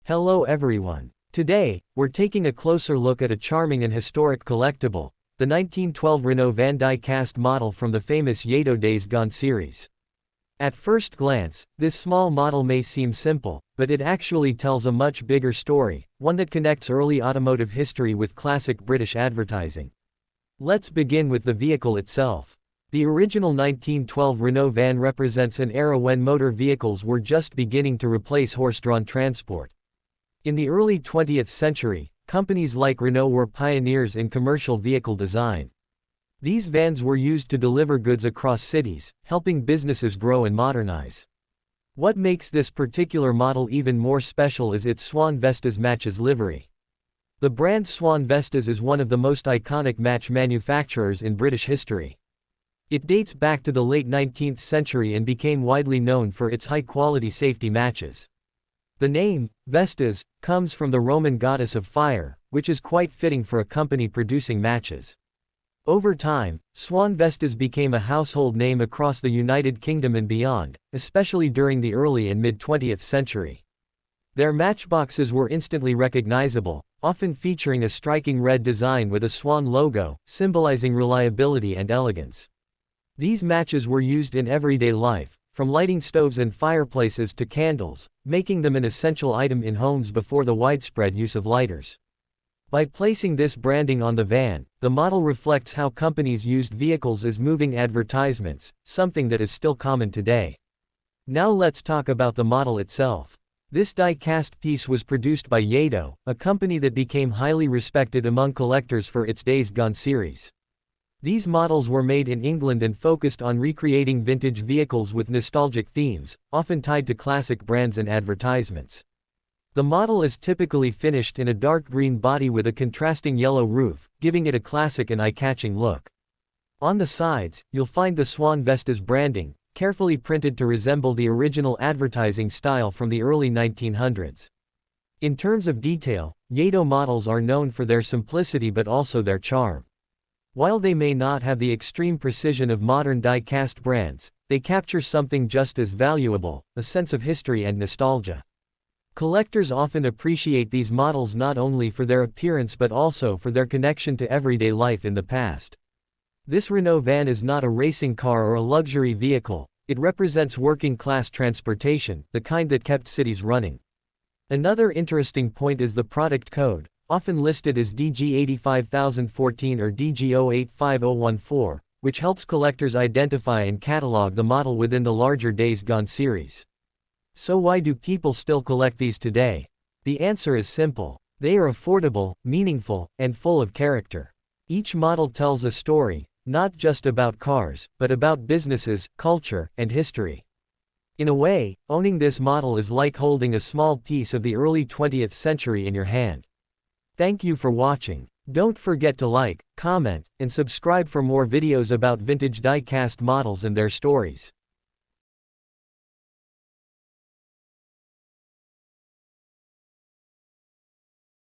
Hello everyone. Today, we're taking a closer look at a charming and historic collectible, the 1912 Renault van die-cast model from the famous Lledo Days Gone series. At first glance, this small model may seem simple, but it actually tells a much bigger story, one that connects early automotive history with classic British advertising. Let's begin with the vehicle itself. The original 1912 Renault van represents an era when motor vehicles were just beginning to replace horse-drawn transport. In the early 20th century, companies like Renault were pioneers in commercial vehicle design. These vans were used to deliver goods across cities, helping businesses grow and modernize. What makes this particular model even more special is its Swan Vestas Matches livery. The brand Swan Vestas is one of the most iconic match manufacturers in British history. It dates back to the late 19th century and became widely known for its high-quality safety matches. The name, Vestas, comes from the Roman goddess of fire, which is quite fitting for a company producing matches. Over time, Swan Vestas became a household name across the United Kingdom and beyond, especially during the early and mid-20th century. Their matchboxes were instantly recognizable, often featuring a striking red design with a swan logo, symbolizing reliability and elegance. These matches were used in everyday life, from lighting stoves and fireplaces to candles, making them an essential item in homes before the widespread use of lighters. By placing this branding on the van, the model reflects how companies used vehicles as moving advertisements, something that is still common today. Now let's talk about the model itself. This die-cast piece was produced by Lledo, a company that became highly respected among collectors for its Days Gone series. These models were made in England and focused on recreating vintage vehicles with nostalgic themes, often tied to classic brands and advertisements. The model is typically finished in a dark green body with a contrasting yellow roof, giving it a classic and eye-catching look. On the sides, you'll find the Swan Vestas branding, carefully printed to resemble the original advertising style from the early 1900s. In terms of detail, Lledo models are known for their simplicity but also their charm. While they may not have the extreme precision of modern die-cast brands, they capture something just as valuable, a sense of history and nostalgia. Collectors often appreciate these models not only for their appearance but also for their connection to everyday life in the past. This Renault van is not a racing car or a luxury vehicle, it represents working-class transportation, the kind that kept cities running. Another interesting point is the product code, often listed as DG85014 or DG085014, which helps collectors identify and catalog the model within the larger Days Gone series. So why do people still collect these today? The answer is simple. They are affordable, meaningful, and full of character. Each model tells a story, not just about cars, but about businesses, culture, and history. In a way, owning this model is like holding a small piece of the early 20th century in your hand. Thank you for watching. Don't forget to like, comment, and subscribe for more videos about vintage die-cast models and their stories.